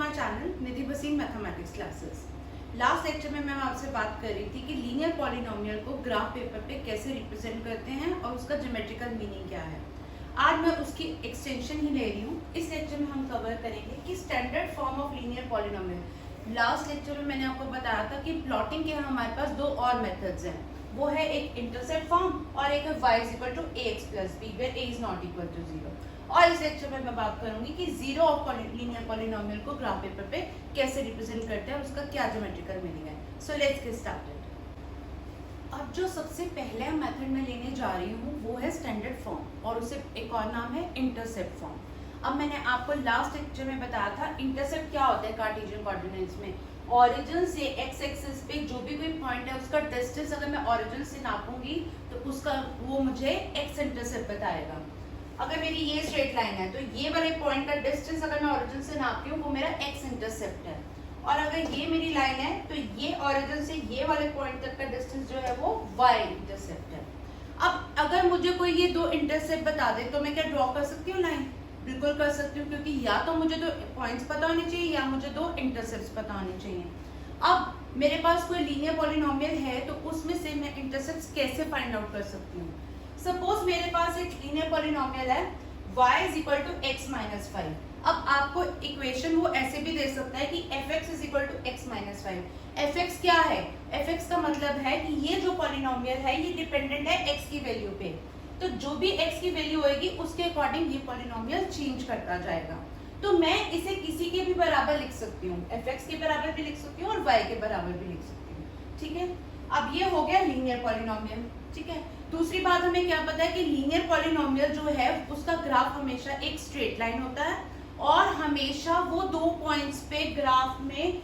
My channel निधि बसीन mathematics classes. Last lecture में मैं आपसे बात कर रही थी कि लीनियर पॉलिनोमियल को ग्राफ पेपर पे कैसे रिप्रेजेंट करते हैं और उसका ज्योमेट्रिकल मीनिंग क्या है। आज मैं उसकी एक्सटेंशन ही ले रही हूँ। इस लेक्चर में हम कवर करेंगे कि standard form of linear polynomial. Last lecture में मैंने आपको बताया था कि प्लॉटिंग के हमारे पास दो और मेथड्स हैं, वो है एक इंटरसेप्ट फॉर्म और एक है y equal to ax plus b where a is not equal to 0। और इस लेक्चर में मैं बात करूंगी कि जीरो ऑफ लीनियर पॉलिनोमियल को ग्राफ पेपर पे कैसे रिप्रेजेंट करते हैं, उसका क्या ज्योमेट्रिकल मीनिंग है। So let's get started. अब जो सबसे पहले मेथड मैं लेने जा रही हूँ वो है स्टैंडर्ड फॉर्म और उसे एक और नाम है इंटरसेप्ट फॉर्म। अब मैंने आपको लास्ट लेक्चर में बताया था इंटरसेप्ट क्या होता है कार्टेशियन कोऑर्डिनेट्स में। ऑरिजिन से एक्स एक्सिस पे जो भी कोई पॉइंट है उसका डिस्टेंस अगर मैं ऑरिजिन से नापूंगी तो उसका वो मुझे एक्स इंटरसेप्ट बताएगा। अगर मेरी ये स्ट्रेट लाइन है तो ये वाले पॉइंट का डिस्टेंस अगर मैं ऑरिजिन से नापती हूँ वो मेरा एक्स इंटरसेप्ट है। और अगर ये मेरी लाइन है तो ये ऑरिजिन से ये वाले पॉइंट तक का डिस्टेंस जो है वो वाई इंटरसेप्ट है। अब अगर मुझे कोई ये दो इंटरसेप्ट बता दे तो मैं क्या ड्रॉ कर सकती हूँ लाइन? बिल्कुल कर सकती हूँ, क्योंकि या तो मुझे दो पॉइंट्स पता होने चाहिए या मुझे दो इंटरसेप्ट्स पता होने चाहिए। अब मेरे पास कोई लीनियर पॉलिनोमियल है तो उसमें से मैं इंटरसेप्ट्स कैसे फाइंड आउट कर सकती हूँ। सपोज मेरे पास एक लीनियर पॉलिनोमियल है y is equal to x minus 5। अब आपको इक्वेशन वो ऐसे भी दे सकता है कि fx is equal to x minus 5। fx क्या है? fx का मतलब है कि ये जो पॉलिनोमियल है ये डिपेंडेंट है x की वैल्यू पे, तो जो भी x की वैल्यू होगी उसके अकॉर्डिंग ये पॉलिनोमियल चेंज करता जाएगा। तो मैं इसे किसी के भी बराबर लिख सकती हूँ, fx के बराबर भी लिख सकती हूँ और y के बराबर भी लिख सकती हूँ। ठीक है, अब ये हो गया लीनियर पॉलिनोमियल। ठीक है, दूसरी बात हमें क्या पता है कि लीनियर पॉलिनोमियल जो है उसका ग्राफ हमेशा एक स्ट्रेट लाइन होता है और हमेशा वो दो पॉइंट्स पे ग्राफ में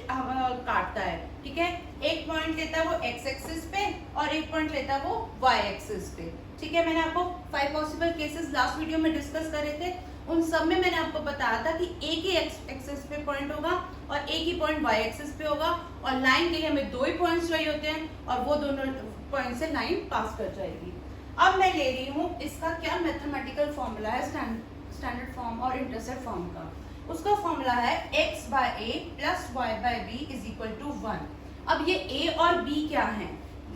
काटता है। ठीक है, एक पॉइंट लेता है वो एक्स एक्सिस पे और एक पॉइंट लेता है वो वाई एक्सिस पे। ठीक है, मैंने आपको 5 पॉसिबल केसेस लास्ट वीडियो में डिस्कस करे थे। उन सब में मैंने आपको बताया था कि एक ही एक्सिस पे पॉइंट होगा और एक ही पॉइंट वाई एक्सिस पे होगा और लाइन के लिए हमें दो ही पॉइंट्स चाहिए होते हैं और वो दोनों पॉइंट से लाइन पास कर जाएगी। अब मैं ले रही हूँ इसका क्या मैथमेटिकल फॉर्मूला है स्टैंडर्ड फॉर्म और इंटरसेप्ट फॉर्म का। उसका फॉर्मूला है x by a plus y by b is equal to 1। अब ये a और b क्या है?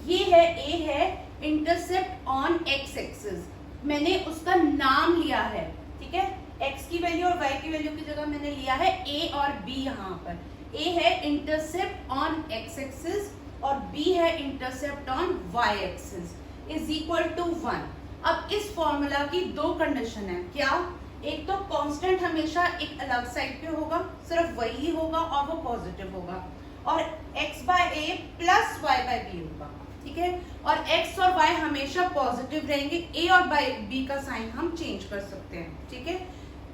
ये है a है इंटरसेप्ट ऑन x एक्सिस, मैंने उसका नाम लिया है। ठीक है, x की वैल्यू और y की वैल्यू की जगह मैंने लिया है a और b। यहाँ पर a है इंटरसेप्ट ऑन x एक्सिस और b है intercept on y axis is equal to 1। अब इस फॉर्मूला की दो कंडीशन है। क्या? एक तो कांस्टेंट हमेशा एक अलग साइड पे होगा, सिर्फ वही होगा और वो पॉजिटिव होगा, और x by a plus y by b होगा। ठीक है, और x और y हमेशा पॉजिटिव रहेंगे, a और b का साइन हम चेंज कर सकते हैं। ठीक है,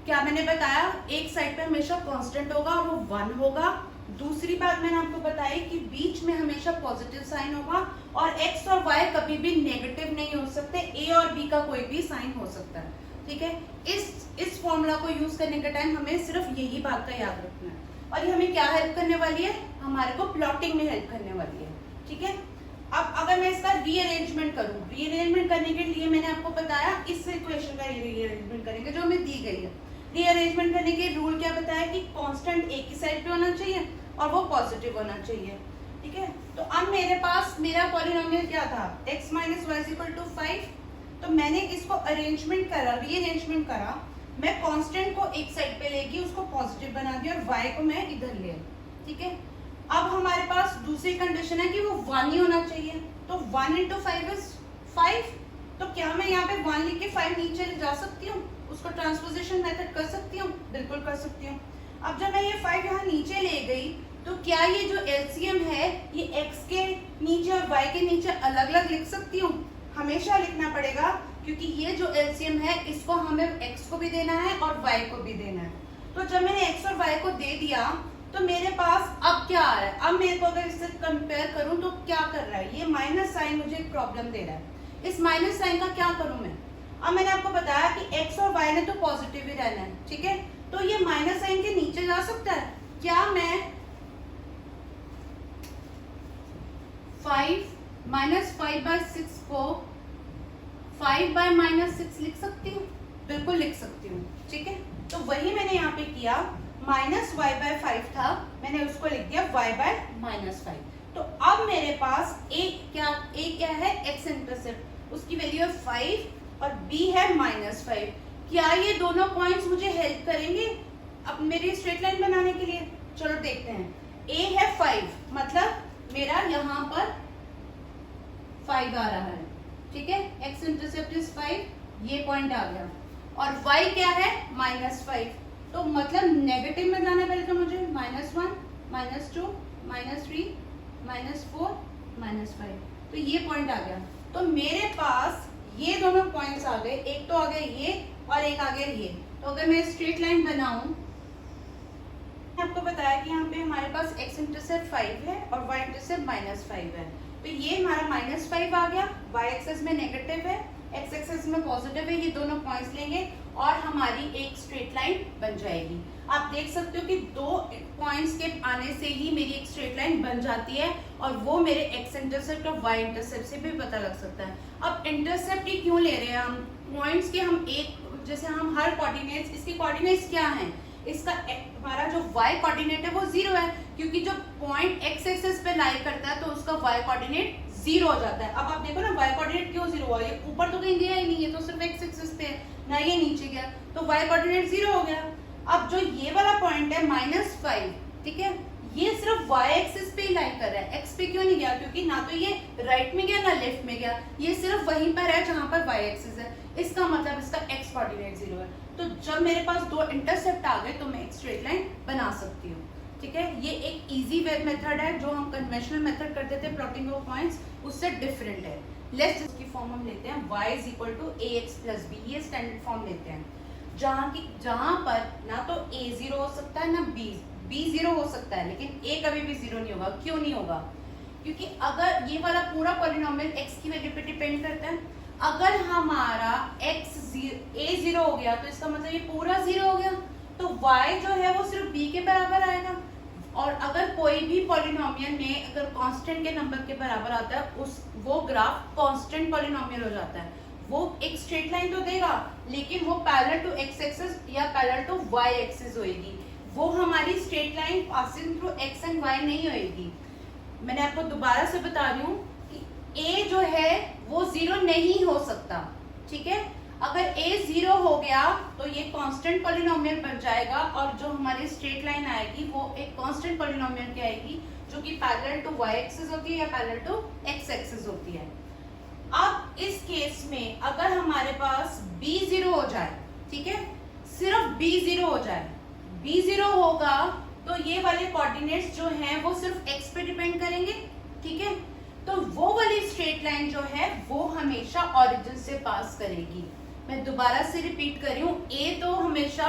क्या मैंने बताया? एक साइड पे हमेशा कांस्टेंट होगा और वो 1 होगा। दूसरी बात मैंने आपको बताई कि बीच में हमेशा पॉजिटिव साइन होगा और x और y कभी भी नेगेटिव नहीं हो सकते, a और b का कोई भी साइन हो सकता है। ठीक है, इस फॉर्मूला को यूज करने के टाइम हमें सिर्फ यही बात का याद रखना है और ये हमें क्या हेल्प करने वाली है? हमारे को प्लॉटिंग में हेल्प करने वाली है। ठीक है, अब अगर मैं इसका रीअरेंजमेंट करूं, रीअरेंजमेंट करने के लिए मैंने आपको बताया इस इक्वेशन का रीअरेंजमेंट करेंगे जो हमें दी गई है। रीअरेंजमेंट करने के रूल क्या बताया कि कांस्टेंट एक ही साइड पे होना चाहिए और वो पॉजिटिव होना चाहिए। ठीक है, तो अब मेरे पास मेरा पॉलिनोमियल क्या था? x minus y equal to 5। तो मैंने इसको अरेंजमेंट करा, रीअरेंजमेंट करा। मैं कांस्टेंट को एक साइड पे लेके उसको पॉजिटिव बना दिया और y को मैं इधर ले। ठीक है, अब हमारे पास दूसरी कंडीशन है कि वो 1 ही होना चाहिए, तो 1 इंटू 5 इज 5। तो क्या मैं यहाँ पे 1 लिख के 5 नीचे जा सकती हूँ? उसको ट्रांसपोजिशन मेथड कर सकती हूँ? बिल्कुल कर सकती हूँ। अब जब मैं ये 5 यहाँ नीचे ले गई तो क्या ये जो एलसीएम है ये x के नीचे और y के नीचे अलग अलग लिख सकती हूँ? हमेशा लिखना पड़ेगा, क्योंकि ये जो एलसीएम है इसको हमें x को भी देना है और y को भी देना है। तो जब मैंने x और y को दे दिया तो मेरे पास अब क्या आ रहा है? अब मेरे को अगर इससे कंपेयर करूं तो क्या कर रहा है? ये माइनस साइन मुझे एक प्रॉब्लम दे रहा है। इस माइनस साइन का क्या करूं मैं? अब मैंने आपको बताया कि x और y ने तो पॉजिटिव ही रहना है। ठीक है, तो ये माइनस साइन के नीचे जा सकता है। क्या मैं 5 माइनस 5 बाय 6 को 5 बाय माइनस 6 लिख सकती हूँ? बिल्कुल लिख सकती हूँ। ठीक है, तो वही मैंने यहाँ पे किया। -y/5 था, मैंने उसको लिख दिया y/-5। तो अब मेरे पास a क्या है, x इंटरसेप्ट, उसकी वैल्यू है 5 और b है -5। क्या ये दोनों पॉइंट्स मुझे हेल्प करेंगे अब मेरी स्ट्रेट लाइन बनाने के लिए? चलो देखते हैं। a है 5, मतलब मेरा यहाँ पर 5 आ रहा है, ठीक है, x इंटरसेप्ट इज 5, ये पॉइंट आ गया, और y क्या है, -5, तो मतलब नेगेटिव में जाना पहले तो मुझे, -1, -2, -3, -4, -5, तो ये पॉइंट आ गया। तो मेरे पास ये दोनों पॉइंट्स आ गए, एक तो आ गया ये और एक आ गया ये। तो अगर मैं स्ट्रेट लाइन बनाऊं, आपको बताया कि यहाँ पे हमारे पास x इंटरसेप्ट 5 है और y इंटरसेप्ट -5 है, तो ये हमारा -5 आ गया, y एक्सिस में नेगेटिव है, x एक्सिस में पॉजिटिव है, ये दोनों पॉइंट्स लेंगे और हमारी एक स्ट्रेट लाइन बन जाएगी। आप देख सकते हो कि दो पॉइंट्स के आने से ही मेरी एक स्ट्रेट लाइन बन जाती है, और वो मेरे x इंटरसेप्ट और y इंटरसेप्ट से भी पता लग सकता है। अब इंटरसेप्ट ही क्यों ले रहे हैं हम, पॉइंट्स के हम एक, जैसे हम हर कोऑर्डिनेट्स, इसकी कोऑर्डिनेट्स क्या हैं, इसका हमारा जो y कोऑर्डिनेट है वो 0 है, क्योंकि जो पॉइंट x एक्सिस पे लाई करता है तो उसका y कोऑर्डिनेट 0 हो जाता है। अब आप देखो ना y कोऑर्डिनेट क्यों 0 हुआ, ये ऊपर तो कहीं गया ही नहीं है, तो सिर्फ x एक्सिस पे है ना, ये नीचे गया, तो y कोऑर्डिनेट 0 हो गया। अब जो ये वाला पॉइंट है -5, ठीक है, ये सिर्फ y एक्सिस पे ही लाई कर रहा है, x पे क्यों नहीं गया, क्योंकि ना तो ये राइट में गया ना लेफ्ट में गया, ये सिर्फ वहीं पर है जहां पर y एक्सिस है, इसका मतलब इसका x कोऑर्डिनेट 0 है। तो जब मेरे पास दो इंटरसेप्ट आ गए तो मैं एक स्ट्रेट लाइन बना सकती हूँ, ठीक है। ये एक इजी मेथड है, जो हम कन्वेंशनल मेथड करते थे प्लॉटिंग ऑफ पॉइंट्स, उससे डिफरेंट है। लेट्स इसकी फॉर्म हम लेते हैं y = ax + b, ये स्टैंडर्ड फॉर्म लेते हैं, जहां पर ना तो a 0 हो सकता है ना b 0 हो सकता है, लेकिन a कभी भी 0 नहीं होगा। क्यों नहीं होगा, क्योंकि अगर ये वाला पूरा पॉलिनोमियल x की वैल्यू पे डिपेंड करता है, अगर हमारा a 0 हो गया तो इसका मतलब ये पूरा 0 हो गया, तो y जो है वो सिर्फ b के बराबर आएगा। और अगर कोई भी पॉलिनोमियल में अगर कांस्टेंट के नंबर के बराबर आता है, वो ग्राफ कांस्टेंट पॉलिनोमियल हो जाता है, वो एक स्ट्रेट लाइन तो देगा, लेकिन वो पैरेलल टू x एक्सिस या पैरेलल टू y एक्सिस होएगी, वो हमारी straight line passing through x and y नहीं होएगी। मैंने आपको दोबारा से बता रही हूँ कि a जो है वो 0 नहीं हो सकता, ठीक है। अगर a 0 हो गया तो ये कांस्टेंट पॉलिनोमियल बन जाएगा, और जो हमारी स्ट्रेट लाइन आएगी वो एक कांस्टेंट पॉलिनोमियल की आएगी, जो कि पैरेलल टू y एक्सिस होती है या पैरेलल टू x एक्सिस होती है। अब इस केस में अगर हमारे पास b 0 हो जाए, ठीक है, सिर्फ b 0 हो जाए, b 0 होगा तो ये वाले कोऑर्डिनेट्स जो हैं वो सिर्फ x पे डिपेंड करेंगे, ठीक है। तो वो वाली स्ट्रेट लाइन जो है वो हमेशा ओरिजिन से पास करेगी। मैं दोबारा से रिपीट कर रही हूँ, a तो हमेशा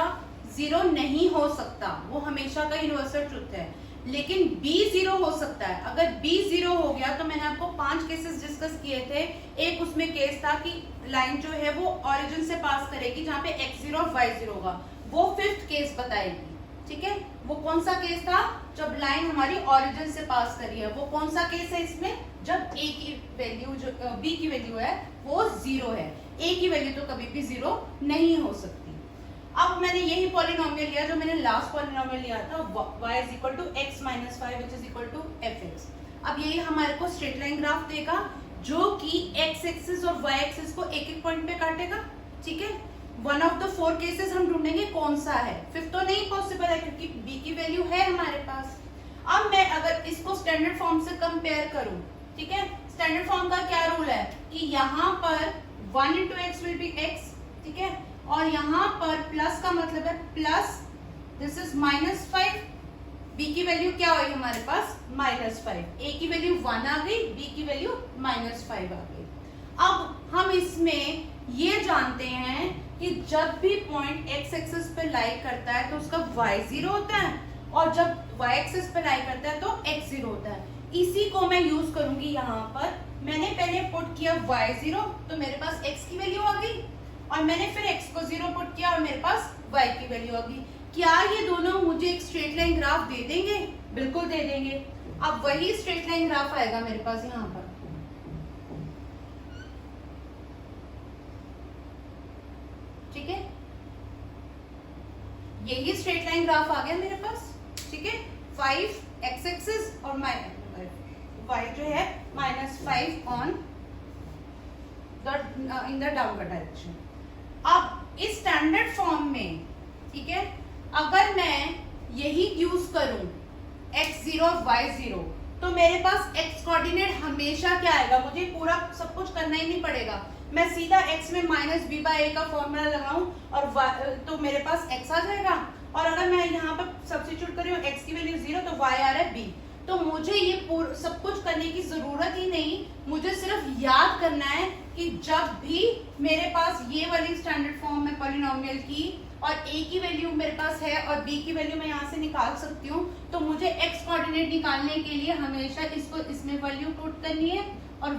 0 नहीं हो सकता, वो हमेशा का यूनिवर्सल ट्रुथ है, लेकिन b 0 हो सकता है। अगर b 0 हो गया तो मैंने आपको 5 केसेस डिस्कस किए थे, एक उसमें केस था कि लाइन जो है वो ओरिजिन से पास करेगी जहाँ पे x 0 और y 0 होगा, वो 5th केस बताएगी, ठीक है। वो कौन सा केस था, जब लाइन हमारी ओरिजिन से पास करी है। वो कौन सा केस है इसमें, जब a की वैल्यू जो b की वैल्यू है वो 0 है, a की वैल्यू तो कभी भी 0 नहीं हो सकती। अब मैंने यही पॉलिनोमियल लिया जो मैंने लास्ट पॉलिनोमियल लिया था, y = x - 5 = fx। अब यही हमारे को स्ट्रेट लाइन ग्राफ देगा, जो कि x एक्सिस और y एक्सिस को एक एक पॉइंट पे काटेगा, ठीक है। वन ऑफ द 4 केसेस हम ढूंढेंगे कौन सा है, 5th तो नहीं पॉसिबल है क्योंकि b की वैल्यू है हमारे पास। अब मैं अगर इसको स्टैंडर्ड फॉर्म से कंपेयर करूं, ठीक है, स्टैंडर्ड फॉर्म का क्या रूल है कि यहाँ पर 1 × x will be x, ठीक है, और यहाँ पर प्लस का मतलब है प्लस, दिस इज -5, b की वैल्यू क्या हुई हमारे पास -5, a की वैल्यू 1 आ गई, b की वैल्यू -5 आ गई। अब हम इसमें ये जानते हैं कि जब भी पॉइंट x एक्सिस पे लाई करता है तो उसका y 0 होता है, और जब y एक्सिस पे लाई करता है तो x 0 होता है। इसी को मैं यूज करूंगी यहाँ पर। मैंने पहले पुट किया y 0, तो मेरे पास x की वैल्यू आ गई, और मैंने फिर x को 0 पुट किया और मेरे पास y की वैल्यू आ गई। क्या ये दोनों मुझे एक स्ट्रेट लाइन ग्राफ दे देंगे? बिल्कुल दे देंगे। अब वही स्ट्रेट लाइन ग्राफ आएगा मेरे पास यहाँ पर, ठीक है, यही स्ट्रेट लाइन लाइन ग्राफ आ गया मेरे पास, ठीक है। 5 एक्स एक्सिस और माइनस y जो है -5 on in the downward direction. अब इस स्टैंडर्ड फॉर्म में, ठीक है, अगर मैं यही यूज करूं x0 और y0, तो मेरे पास x कोऑर्डिनेट हमेशा क्या आएगा, मुझे पूरा सब कुछ करना ही नहीं पड़ेगा, मैं सीधा x में -b/a का फॉर्मूला लगाऊं और y, तो मेरे पास x आ जाएगा। और अगर मैं यहाँ पर सब्स्टिट्यूट कर रही हूँ x की वैल्यू 0 तो y आ रहा है b, तो मुझे ये सब कुछ करने की जरूरत ही नहीं, मुझे सिर्फ याद करना है कि जब भी मेरे पास ये वाली स्टैंडर्ड फॉर्म है पॉलिनोमियल की और a की वैल्यू मेरे पास है और b की वैल्यू मैं यहाँ से निकाल सकती हूँ, तो मुझे x कोऑर्डिनेट निकालने के लिए हमेशा इसको इसमें वैल्यू पुट करनी है और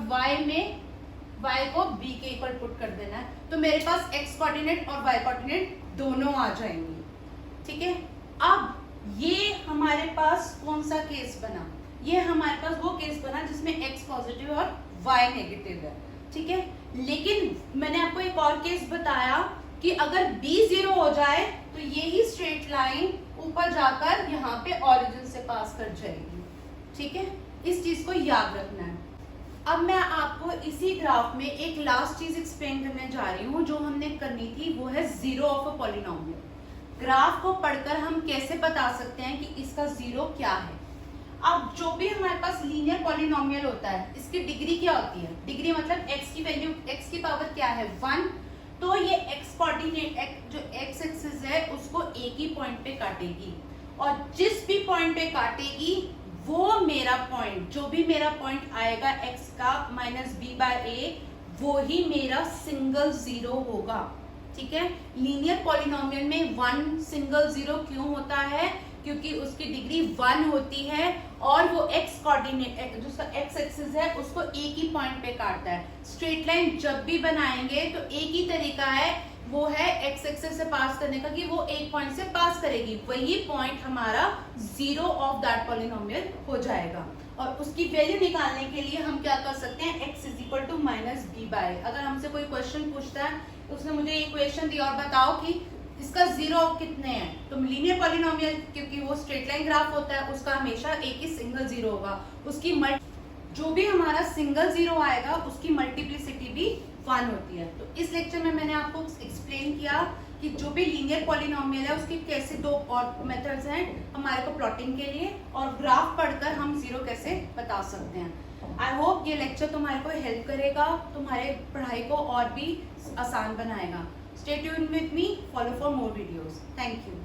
y को b के इक्वल पुट कर देना है, तो मेरे पास x कोऑर्डिनेट और y कोऑर्डिनेट दोनों आ जाएंगे, ठीक है। अब ये हमारे पास कौन सा केस बना, ये हमारे पास वो केस बना जिसमें x पॉजिटिव और y नेगेटिव है, ठीक है। लेकिन मैंने आपको एक और केस बताया कि अगर b 0 हो जाए तो ये ही स्ट्रेट लाइन ऊपर जाकर यहाँ पे ओरिजिन से पास कर जाएगी, ठीक है। इस चीज को याद रखना है। अब मैं आपको इसी ग्राफ में एक लास्ट चीज एक्सप्लेन करने जा रही हूँ जो हमने करनी थी, वो है zero of a polynomial. Graph को पढ़कर हम कैसे बता सकते हैं कि इसका जीरो क्या है। अब जो भी हमारे पास लीनियर पॉलिनोमियल होता है, इसकी डिग्री क्या होती है, डिग्री मतलब x की वैल्यू, x की पावर क्या है 1, तो ये x कोऑर्डिनेट जो x एक्सिस है उसको एक ही पॉइंट पे काटेगी और जिस भी पॉइंट पे काटेगी वो मेरा पॉइंट, जो भी मेरा पॉइंट आएगा x का -b/a, वो ही मेरा सिंगल जीरो होगा, ठीक है। लीनियर पॉलिनोमियल में 1 सिंगल जीरो क्यों होता है, क्योंकि उसकी डिग्री 1 होती है और वो x कोऑर्डिनेट जो x एक्सिस है उसको एक ही पॉइंट पे काटता है। स्ट्रेट लाइन जब भी बनाएंगे तो एक ही तरीका है, वो है x एक्सिस से पास करने का, कि वो एक पॉइंट से पास करेगी, वही पॉइंट हमारा जीरो ऑफ दैट पॉलिनोमियल हो जाएगा। और उसकी वैल्यू निकालने के लिए हम क्या कर सकते हैं, x = -b/a। अगर हमसे कोई क्वेश्चन पूछता है, उसने मुझे ये क्वेश्चन दिया और बताओ कि इसका जीरो कितने हैं, तो लीनियर पॉलिनोमियल क्योंकि वो स्ट्रेट लाइन ग्राफ होता है उसका हमेशा एक ही सिंगल जीरो होगा, उसकी जो भी हमारा सिंगल जीरो आएगा उसकी मल्टीप्लिसिटी भी 1 होती है। तो इस लेक्चर में मैंने आपको एक्सप्लेन किया कि जो भी लीनियर पॉलिनोमियल है उसके कैसे 2 और मेथड्स हैं हमारे को प्लॉटिंग के लिए, और ग्राफ पढ़कर हम जीरो कैसे बता सकते हैं। आई होप ये लेक्चर तुम्हारे को हेल्प करेगा, तुम्हारे पढ़ाई को और भी आसान बनाएगा। Stay tuned with me, follow for more videos. Thank you.